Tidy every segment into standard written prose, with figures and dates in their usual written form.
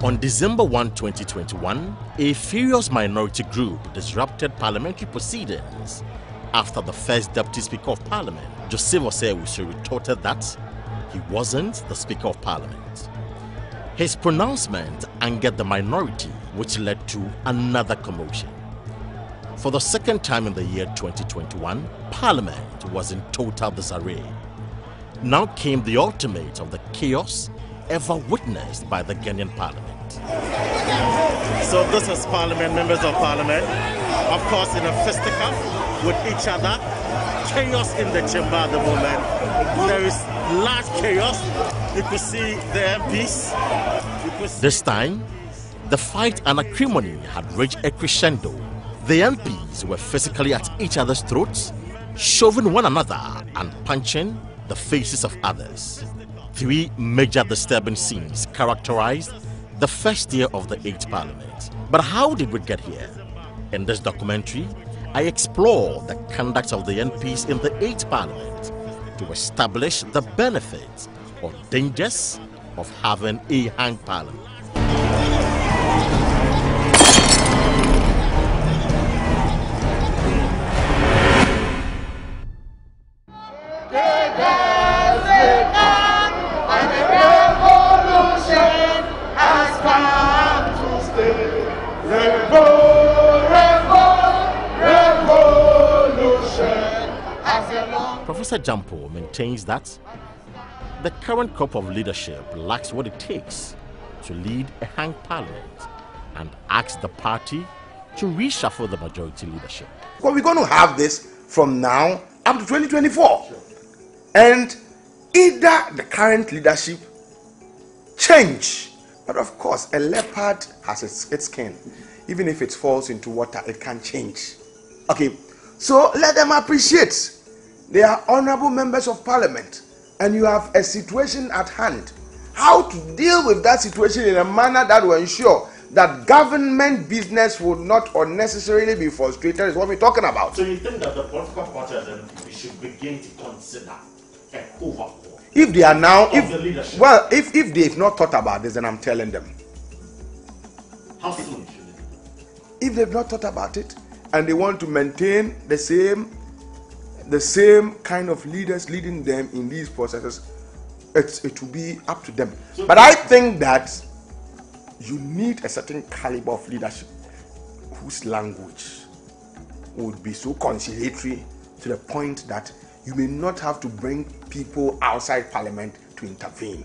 On December 1, 2021, a furious minority group disrupted parliamentary proceedings after the first Deputy Speaker of Parliament, Joseph Osei-Owusu, retorted that he wasn't the Speaker of Parliament. His pronouncement angered the minority, which led to another commotion. For the second time in the year 2021, Parliament was in total disarray. Now came the ultimate of the chaos ever witnessed by the Ghanaian Parliament. So this is Parliament, members of Parliament, of course in a fisticuff with each other. Chaos in the chamber at the moment. There is large chaos. You could see the MPs. This time, the fight and acrimony had reached a crescendo. The MPs were physically at each other's throats, shoving one another and punching the faces of others. Three major disturbing scenes characterized the first year of the 8th Parliament. But how did we get here? In this documentary, I explore the conduct of the MPs in the 8th Parliament to establish the benefits or dangers of having a hung parliament. Professor Jampo maintains that the current crop of leadership lacks what it takes to lead a hung parliament and asks the party to reshuffle the majority leadership. Well, we're going to have this from now up to 2024. And either the current leadership change, but of course a leopard has its skin. Even if it falls into water, it can change. Okay, so let them appreciate. They are honorable members of parliament, and you have a situation at hand. How to deal with that situation in a manner that will ensure that government business will not unnecessarily be frustrated is what we're talking about. So you think that the political parties should begin to consider an overhaul? If they are now, the leadership? Well, if they've not thought about this, then I'm telling them. How soon should it? If they've not thought about it and they want to maintain the same kind of leaders leading them in these processes, it will be up to them. So, but I think that you need a certain caliber of leadership whose language would be so conciliatory to the point that you may not have to bring people outside parliament to intervene.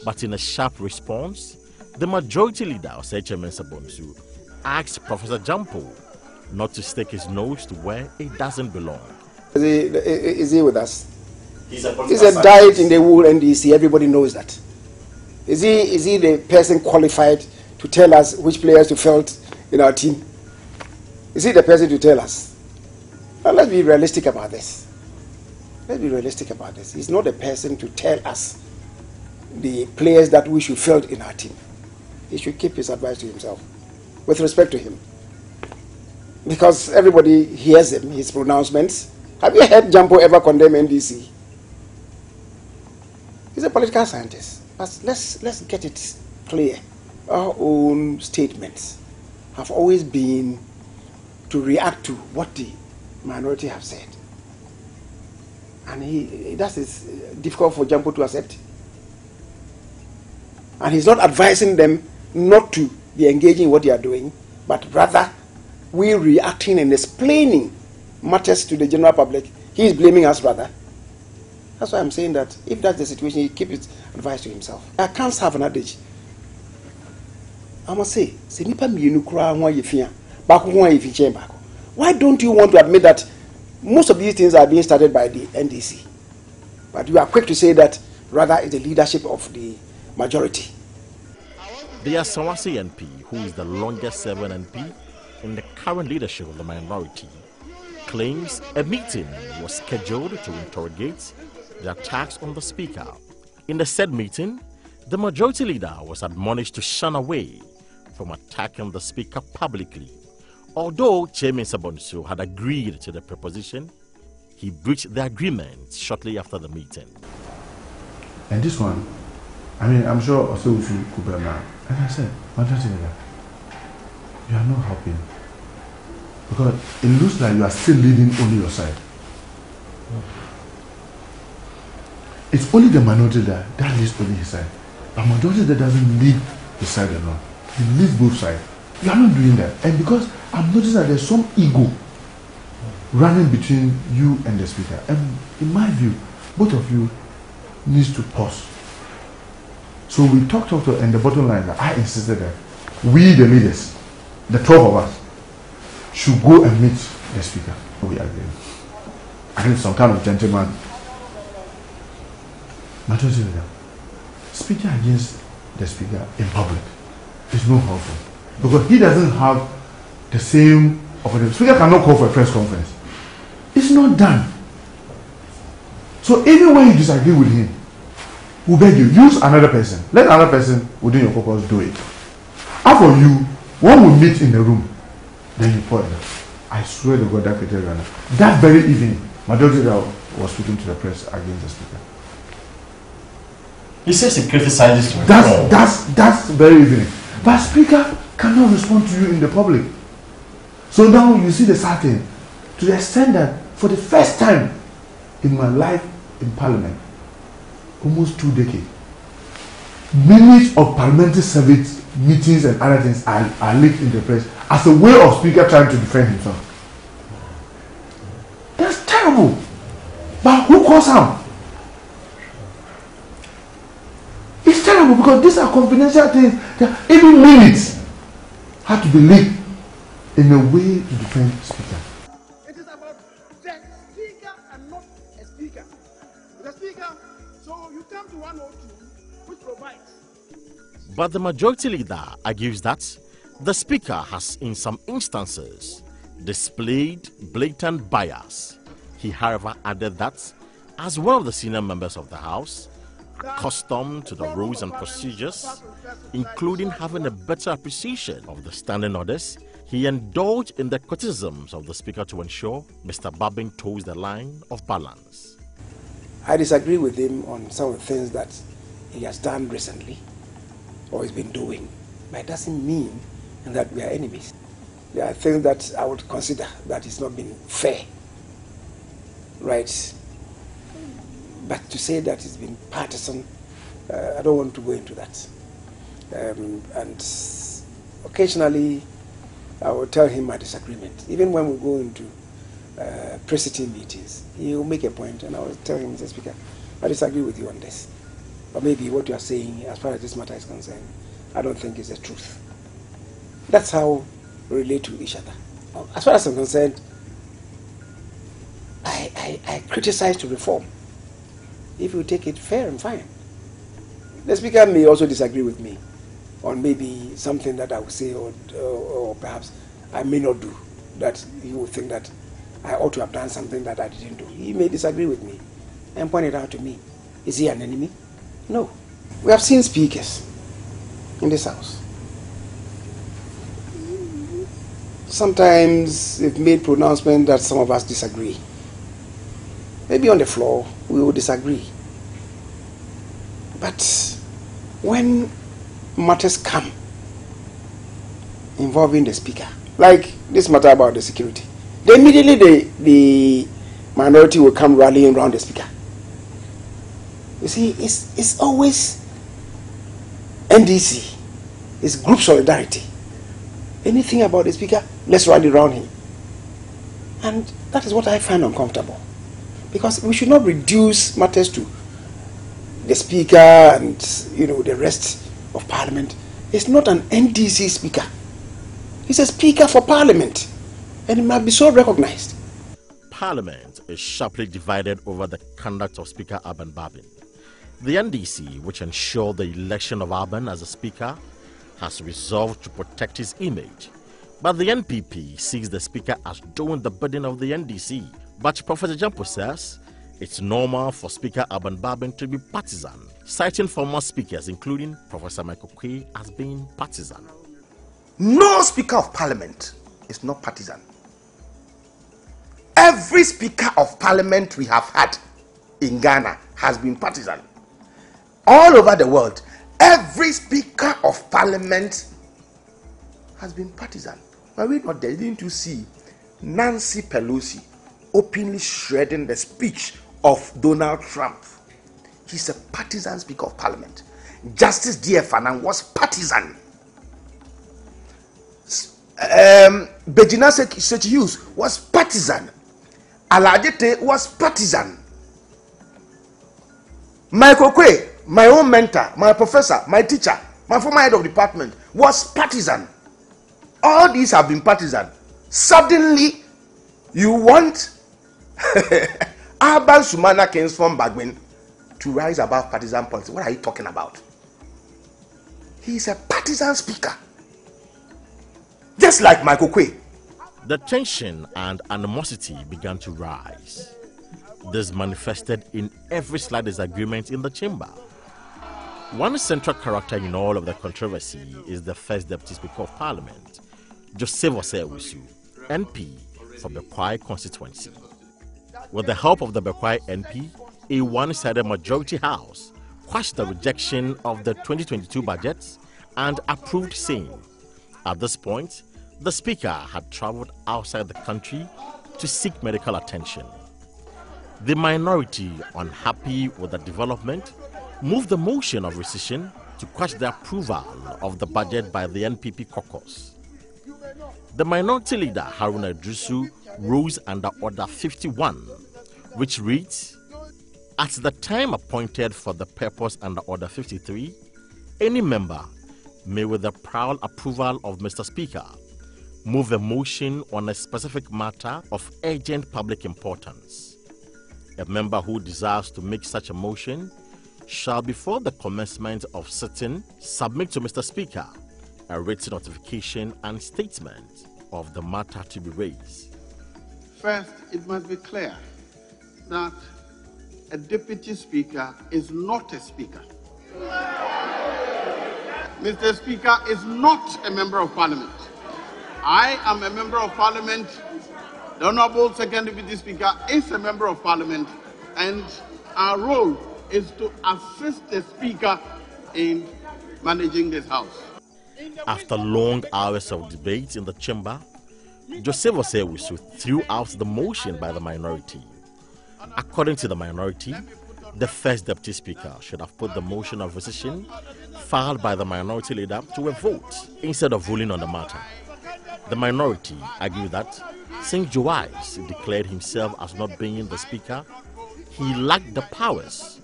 But in a sharp response, the majority leader, Osei-Chairman Bonsu, asked Professor Jampo not to stick his nose to where it doesn't belong. Is he with us? He's a diet in the wool NDC. Everybody knows that. Is he the person qualified to tell us which players to field in our team? Is he the person to tell us? Now let's be realistic about this. Let's be realistic about this. He's not the person to tell us the players that we should field in our team. He should keep his advice to himself, with respect to him. Because everybody hears him, his pronouncements. Have you heard Jampo ever condemn NDC? He's a political scientist. But let's get it clear. Our own statements have always been to react to what the minority have said. And that is difficult for Jampo to accept. And he's not advising them not to be engaging in what they are doing, but rather we reacting and explaining matters to the general public. He is blaming us rather. That's why I'm saying that if that's the situation, he keep his advice to himself. I can't have an adage. I must say, why don't you want to admit that most of these things are being started by the NDC? But you are quick to say that rather it's the leadership of the majority. The Asawasi NP, who is the longest serving NP in the current leadership of the minority, claims a meeting was scheduled to interrogate the attacks on the speaker. In the said meeting, the majority leader was admonished to shun away from attacking the speaker publicly. Although Chairman Bonsu had agreed to the proposition, he breached the agreement shortly after the meeting. And this one, I mean, I'm sure also if you could be a man. And I said, Majority Leader, you are not helping. Because it looks like you are still leading only your side. It's only the minority that leads only his side. A majority that doesn't lead his side alone. He leads both sides. You are not doing that. And because I'm noticing that there's some ego running between you and the speaker. And in my view, both of you needs to pause. So we talked, and the bottom line that I insisted that we, the leaders, the 12 of us, should go and meet the speaker. We agree. I think some kind of gentleman. Majority leader, speaking against the speaker in public is not helpful because he doesn't have the same opportunity. The speaker cannot call for a press conference. It's not done. So even when you disagree with him, we beg you, use another person. Let another person within your caucus do it. As for you, when we meet in the room, then you point. I swear to God that criteria. That very evening, majority leader was speaking to the press against the speaker. He says he criticizes you. That's very evident. But speaker cannot respond to you in the public. So now you see the sad thing. To the extent that for the first time in my life in parliament, almost 2 decades, minutes of parliamentary service meetings and other things are leaked in the press as a way of speaker trying to defend himself. That's terrible. But who calls out? It's terrible because these are confidential things that even minutes have to be leaked in a way to defend the speaker. It is about the speaker and not a speaker. The speaker, so you come to 102, which provides. But the majority leader argues that the speaker has, in some instances, displayed blatant bias. He, however, added that, as one of the senior members of the House, accustomed to the rules and procedures, including having a better appreciation of the standing orders, he indulged in the criticisms of the speaker to ensure Mr. Babin toes the line of balance. I disagree with him on some of the things that he has done recently or has been doing, but it doesn't mean that we are enemies. There are things that I would consider that is not being fair, right? But to say that it's been partisan, I don't want to go into that. And occasionally, I will tell him my disagreement. Even when we go into pre-sitting meetings, he will make a point, and I will tell him, Mr. Speaker, I disagree with you on this. Or maybe what you are saying, as far as this matter is concerned, I don't think is the truth. That's how we relate to each other. As far as I'm concerned, I criticize to reform. If you take it fair and fine. The speaker may also disagree with me on maybe something that I will say or perhaps I may not do, that he will think that I ought to have done something that I didn't do. He may disagree with me and point it out to me. Is he an enemy? No. We have seen speakers in this house. Sometimes they've made pronouncements that some of us disagree. Maybe on the floor, we will disagree. But when matters come involving the speaker, like this matter about the security, then immediately the minority will come rallying around the speaker. You see, it's always NDC. It's group solidarity. Anything about the speaker, let's rally around him. And that is what I find uncomfortable. Because we should not reduce matters to the speaker and the rest of parliament. It's not an NDC speaker. He's a speaker for parliament, and it must be so recognized. Parliament is sharply divided over the conduct of Speaker Alban Babin. The NDC, which ensured the election of Alban as a speaker, has resolved to protect his image. But the NPP sees the speaker as doing the bidding of the NDC. But Professor Jampo says it's normal for Speaker Alban Babin to be partisan, citing former speakers, including Professor Michael Quay, as being partisan. No Speaker of Parliament is not partisan. Every Speaker of Parliament we have had in Ghana has been partisan. All over the world, Every speaker of parliament has been partisan. Were we not there? Didn't you see Nancy Pelosi openly shredding the speech of Donald Trump? He's a partisan speaker of parliament. Justice D.F. Fanan was partisan. Bejina Sechi was partisan. Alajete was partisan. Michael Kwe, my own mentor, my professor, my teacher, my former head of department, was partisan. All these have been partisan. Suddenly, you want Urban Sumana Kings from Bagwin to rise above partisan politics. What are you talking about? He is a partisan speaker. Just like Michael Kwe. The tension and animosity began to rise. This manifested in every slight disagreement in the chamber. One central character in all of the controversy is the first Deputy Speaker of Parliament, Joseph Osei-Owusu, NP from the Bekwai constituency. With the help of the Bekwai NP, a one-sided majority house quashed the rejection of the 2022 budget and approved same. At this point, the Speaker had traveled outside the country to seek medical attention. The minority, unhappy with the development, moved the motion of rescission to quash the approval of the budget by the NPP caucus. The minority leader, Haruna Idrisu, rose under Order 51, which reads, "At the time appointed for the purpose under Order 53, any member may, with the prior approval of Mr. Speaker, move a motion on a specific matter of urgent public importance. A member who desires to make such a motion shall, before the commencement of sitting, submit to Mr. Speaker a written notification and statement of the matter to be raised." First, it must be clear that a deputy speaker is not a speaker. Mr. Speaker is not a member of parliament. I am a member of parliament. The Honorable Second Deputy Speaker is a member of parliament, and our role is to assist the speaker in managing this house. After long hours of debate in the chamber, Joseph Osei-Owusu threw out the motion by the minority. According to the minority, the first deputy speaker should have put the motion of rescission filed by the minority leader to a vote instead of ruling on the matter. The minority argued that since Joais declared himself as not being the speaker, he lacked the powers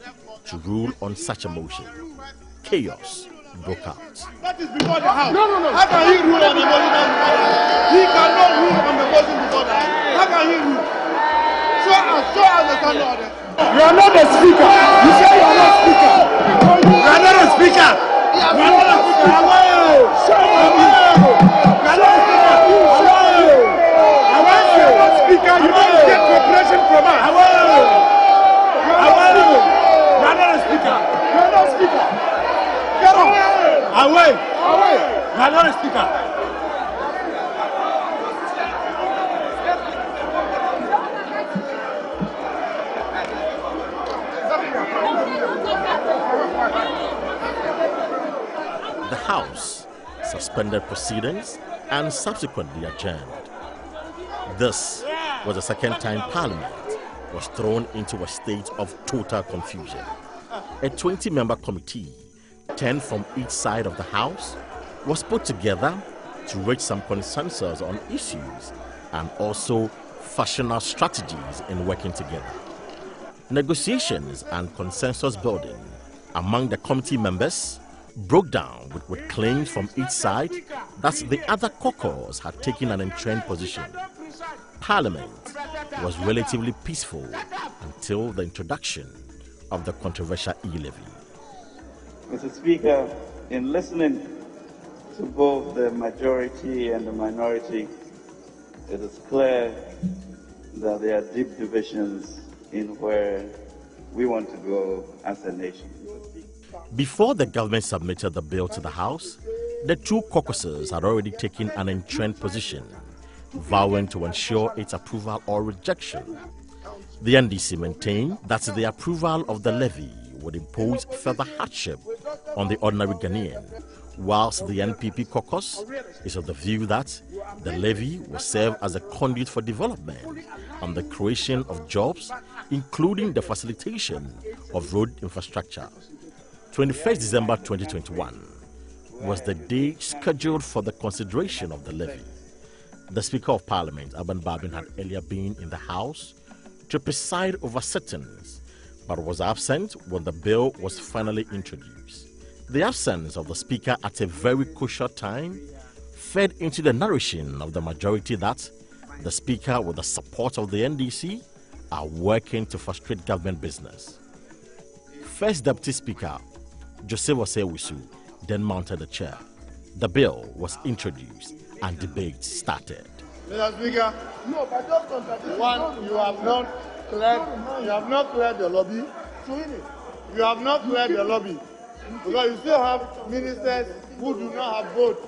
to rule on such a motion. Chaos broke out. That is before the House. No. How can he rule on the motion? He cannot rule on the motion before the House. How can he rule? Show us the standard order. You are not a speaker. You say you are not speaker. You are not a speaker. You are not a speaker. You are not a speaker. You don't get cooperation from us. You are not a speaker. You are not a speaker. Get on. Away. You are not a speaker. The House suspended proceedings and subsequently adjourned. This was the second time Parliament was thrown into a state of total confusion. A 20-member committee, 10 from each side of the House, was put together to reach some consensus on issues and also fashion out strategies in working together. Negotiations and consensus building among the committee members broke down with claims from each side that the other caucus had taken an entrenched position. Parliament was relatively peaceful until the introduction of the controversial e-levy. Mr. Speaker, in listening to both the majority and the minority, it is clear that there are deep divisions in where we want to go as a nation. Before the government submitted the bill to the House, the two caucuses had already taken an entrenched position, vowing to ensure its approval or rejection. The NDC maintained that the approval of the levy would impose further hardship on the ordinary Ghanaian, whilst the NPP caucus is of the view that the levy will serve as a conduit for development and the creation of jobs, including the facilitation of road infrastructure. 21st December 2021 was the day scheduled for the consideration of the levy. The Speaker of Parliament, Aban Babin, had earlier been in the House to preside over sittings, but was absent when the bill was finally introduced. The absence of the Speaker at a very crucial time fed into the narration of the majority that the Speaker, with the support of the NDC, are working to frustrate government business. First Deputy Speaker Joseph Osei-Wisu then mounted the chair. The bill was introduced and debate started. Mr. Speaker, no, but just one, you have not cleared the lobby. You have not cleared the lobby because you still have ministers who do not have votes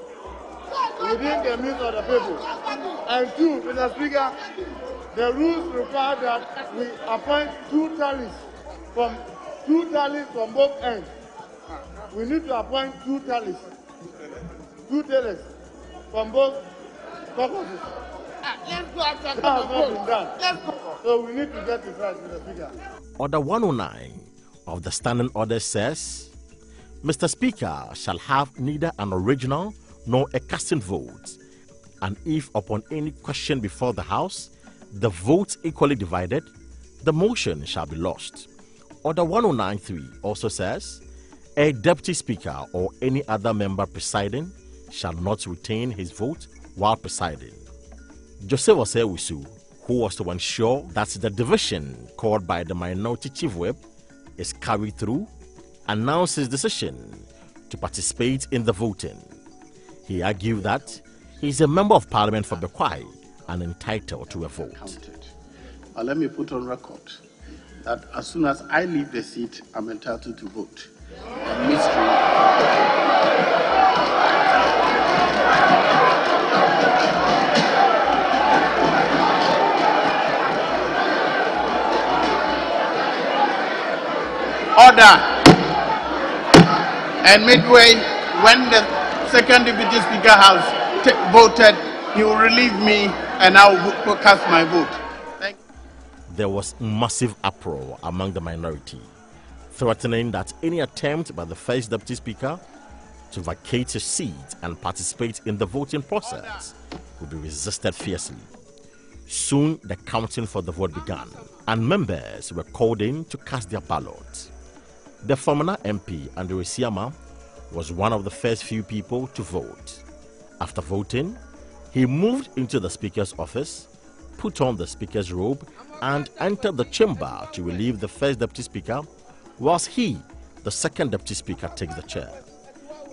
within the midst of the people. And two, Mr. Speaker, the rules require that we appoint two tallies from both ends. We need to appoint two tellers from both purposes. Let's go after that. Has not been done. Let's go. So we need to get it right, Mr. Speaker. Order 109 of the Standing Order says, Mr. Speaker shall have neither an original nor a casting vote, and if upon any question before the House, the vote equally divided, the motion shall be lost. Order 109.3 also says, a Deputy Speaker or any other member presiding shall not retain his vote while presiding. Joseph Osei-Wisu, who was to ensure that the division called by the Minority Chief Whip is carried through, announced his decision to participate in the voting. He argued that he is a member of Parliament for Bekwai and entitled to a vote. But let me put on record that as soon as I leave the seat, I'm entitled to vote. The mystery. Order. And midway, when the second Deputy Speaker has voted, he will relieve me and I will cast my vote. Thank you. There was massive uproar among the minority, threatening that any attempt by the first Deputy Speaker to vacate his seat and participate in the voting process would be resisted fiercely. Soon, the counting for the vote began, and members were called in to cast their ballots. The former MP, Andrew Siama, was one of the first few people to vote. After voting, he moved into the Speaker's office, put on the Speaker's robe, and entered the chamber to relieve the first Deputy Speaker, whilst he, the second Deputy Speaker, takes the chair.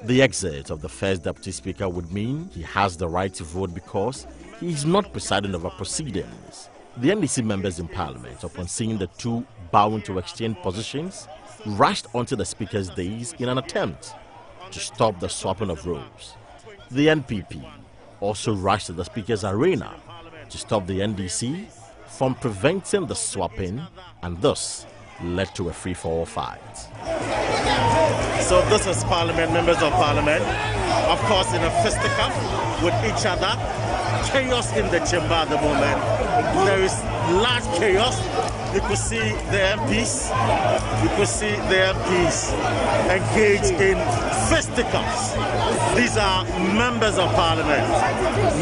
The exit of the first Deputy Speaker would mean he has the right to vote because he is not presiding over proceedings. The NDC members in Parliament, upon seeing the two bowing to exchange positions, rushed onto the Speaker's dais in an attempt to stop the swapping of robes. The NPP also rushed to the Speaker's arena to stop the NDC from preventing the swapping, and thus led to a free-for-all fight. So this is Parliament, members of Parliament, of course in a fisticuff with each other. Chaos in the chamber at the moment. There is large chaos. You could see the MPs, engaged in fisticuffs. These are members of Parliament,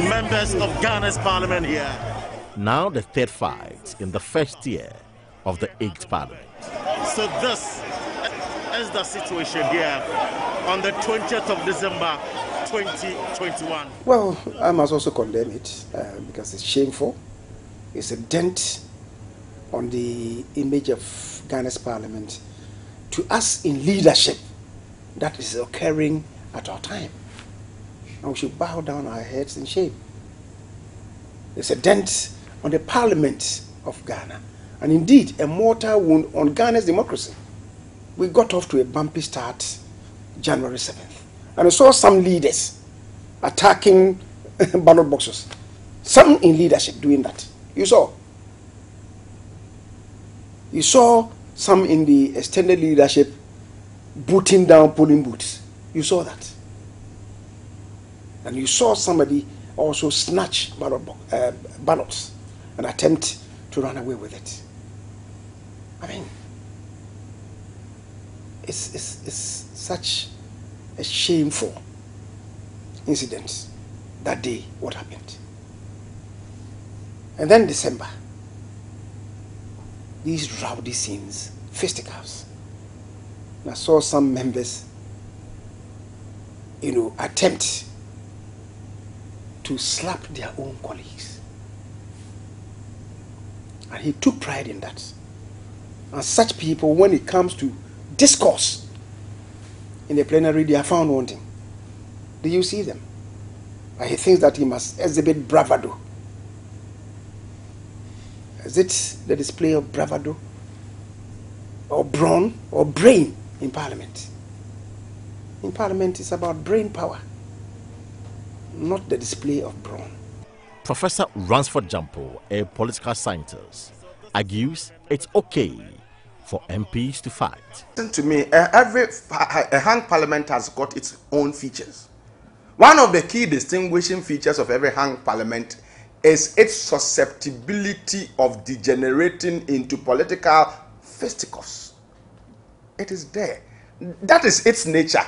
members of Ghana's Parliament here. Now the third fight in the first year of the 8th Parliament. So this is the situation here on the 20th of December 2021. Well, I must also condemn it because it's shameful. It's a dent on the image of Ghana's Parliament. To us in leadership, that is occurring at our time. And we should bow down our heads in shame. It's a dent on the Parliament of Ghana, and indeed a mortal wound on Ghana's democracy. We got off to a bumpy start January 7th, and we saw some leaders attacking ballot boxes. Some in leadership doing that. You saw some in the extended leadership booting down polling booths. You saw that. And you saw somebody also snatch ballots and attempt to run away with it. I mean, it's such a shameful incident that day, what happened. And then December, these rowdy scenes, fisticuffs. And I saw some members, attempt to slap their own colleagues. And he took pride in that. And such people, when it comes to discourse in the plenary, they are found wanting. Do you see them? And he thinks that he must exhibit bravado. Is it the display of bravado or brawn or brain in Parliament? In Parliament, it's about brain power, not the display of brawn. Professor Ransford Jampo, a political scientist, argues it's okay for MPs to fight. Listen to me, a hung parliament has got its own features. One of the key distinguishing features of every hung parliament is its susceptibility of degenerating into political fisticuffs. It is there. That is its nature.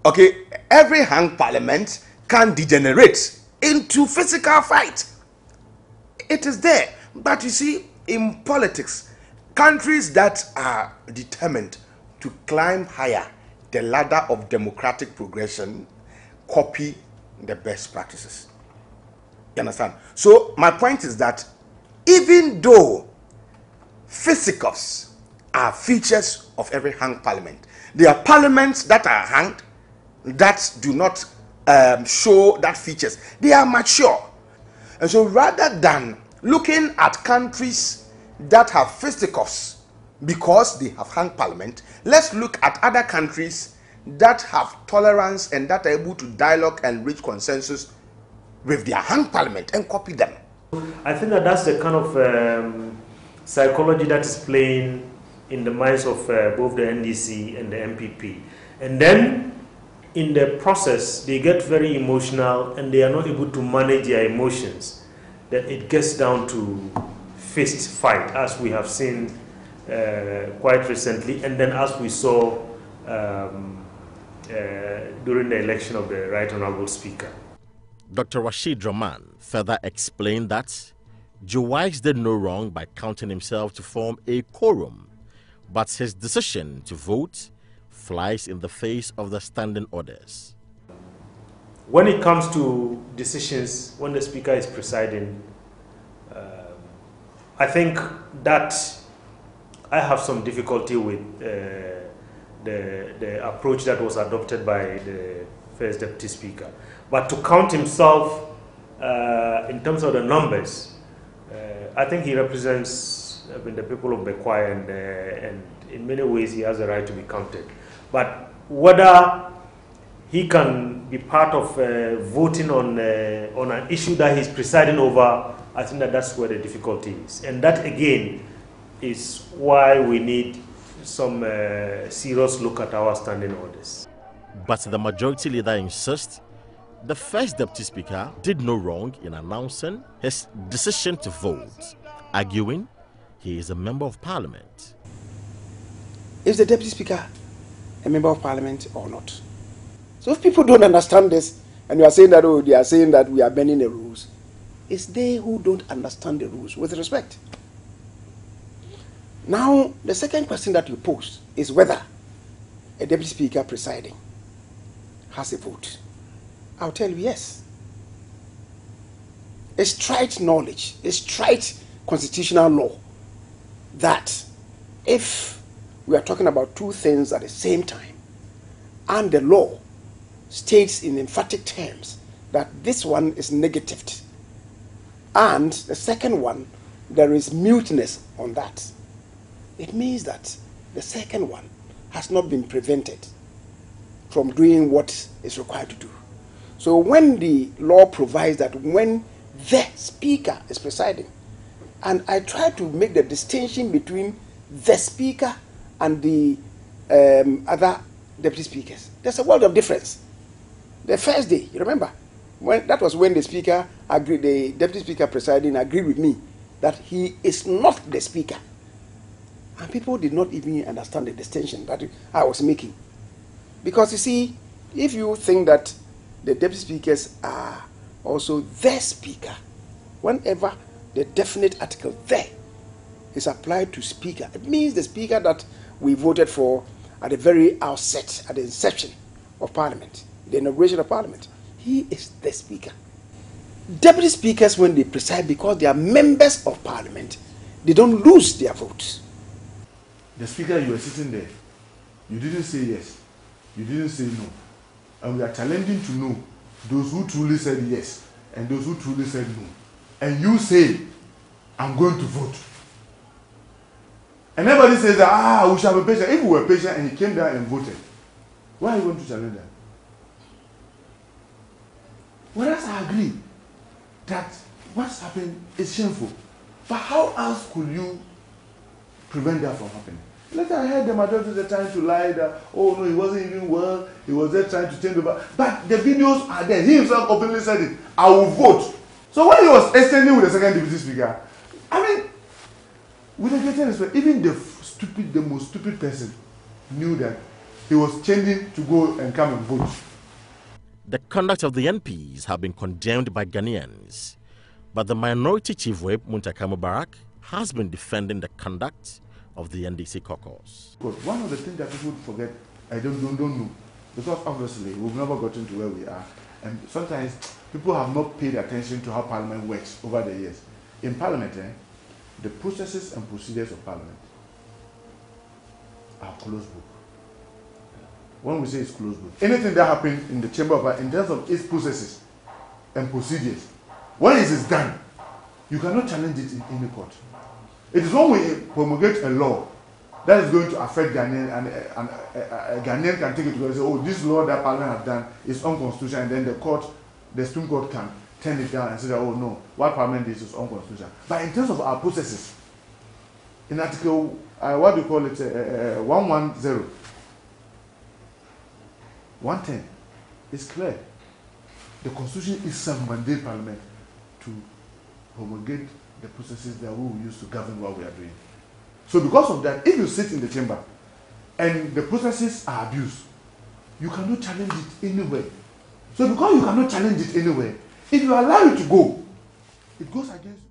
Okay, every hung parliament can degenerate into physical fight. It is there. But you see, in politics, countries that are determined to climb higher the ladder of democratic progression copy the best practices. You understand? So my point is that even though fisticuffs are features of every hung parliament, there are parliaments that are hanged that do not show that features. They are mature. And so rather than looking at countries that have fisticuffs because they have hung parliament, let's look at other countries that have tolerance and that are able to dialogue and reach consensus with their hung parliament and copy them. I think that that's the kind of psychology that is playing in the minds of both the NDC and the MPP. And then in the process, they get very emotional and they are not able to manage their emotions. Then it gets down to fist fight, as we have seen quite recently, and then as we saw during the election of the Right Honorable Speaker. Dr. Rashid Rahman further explained that Joe Wise did no wrong by counting himself to form a quorum, but his decision to vote flies in the face of the standing orders. When it comes to decisions, when the Speaker is presiding, I think that I have some difficulty with the approach that was adopted by the First Deputy Speaker. But to count himself in terms of the numbers, I think he represents the people of Bekwai, and in many ways he has a right to be counted. But whether he can be part of voting on an issue that he's presiding over, I think that's where the difficulty is. And that again is why we need some serious look at our standing orders. But the majority leader insists the First Deputy Speaker did no wrong in announcing his decision to vote, arguing he is a member of Parliament. Is the Deputy Speaker a member of Parliament or not? So if people don't understand this, and you are saying that, oh, they are saying that we are bending the rules, it's they who don't understand the rules, with respect. Now, the second question that you pose is whether a Deputy Speaker presiding has a vote. I'll tell you yes. It's trite knowledge, it's trite constitutional law that if we are talking about two things at the same time, and the law states in emphatic terms that this one is negatived, and the second one, there is muteness on that, it means that the second one has not been prevented from doing what is required to do. So when the law provides that when the Speaker is presiding, and I try to make the distinction between the Speaker and the other deputy speakers. There's a world of difference. The first day, you remember, that was when the speaker agreed, the deputy speaker presiding agreed with me that he is not the speaker. And people did not even understand the distinction that I was making. Because you see, if you think that the deputy speakers are also the speaker, whenever the definite article there is applied to speaker, it means the speaker that we voted for at the very outset, at the inception of Parliament, the inauguration of Parliament. He is the speaker. Deputy speakers, when they preside, because they are members of Parliament, they don't lose their votes. The speaker, you were sitting there. You didn't say yes. You didn't say no. And we are challenging to know those who truly said yes and those who truly said no. And you say, I'm going to vote. And everybody says that, we shall be patient. If we were patient and he came down and voted, why are you going to challenge that? Whereas I agree that what's happened is shameful. But how else could you prevent that from happening? Later I heard the majority of the time to lie that, oh no, he wasn't even well, he was there trying to change over. But the videos are there. He himself openly said it. I will vote. So when he was extending with the second deputy speaker, I mean, with a greater respect, even the most stupid person knew that he was changing to go and come and vote. The conduct of the NPs have been condemned by Ghanaians, but the minority chief whip, Muntaka Mubarak, has been defending the conduct of the NDC caucus. Because one of the things that people forget, I don't know, because obviously we've never gotten to where we are, and sometimes people have not paid attention to how Parliament works over the years. In Parliament, the processes and procedures of Parliament are closed book. When we say it's closed book, anything that happens in the Chamber of Parliament, in terms of its processes and procedures, when it is done, you cannot challenge it in any court. It is when we promulgate a law that is going to affect Ghanaian, and a Ghanaian can take it to and say, oh, this law that Parliament has done is unconstitutional, and then the Supreme Court can turn it down and say that, oh no, what Parliament did is unconstitutional. But in terms of our processes, in Article, 110, 110, it's clear. The Constitution itself mandates Parliament to promulgate the processes that we will use to govern what we are doing. So because of that, if you sit in the chamber and the processes are abused, you cannot challenge it anywhere. So because you cannot challenge it anywhere, if you allow it to go, it goes against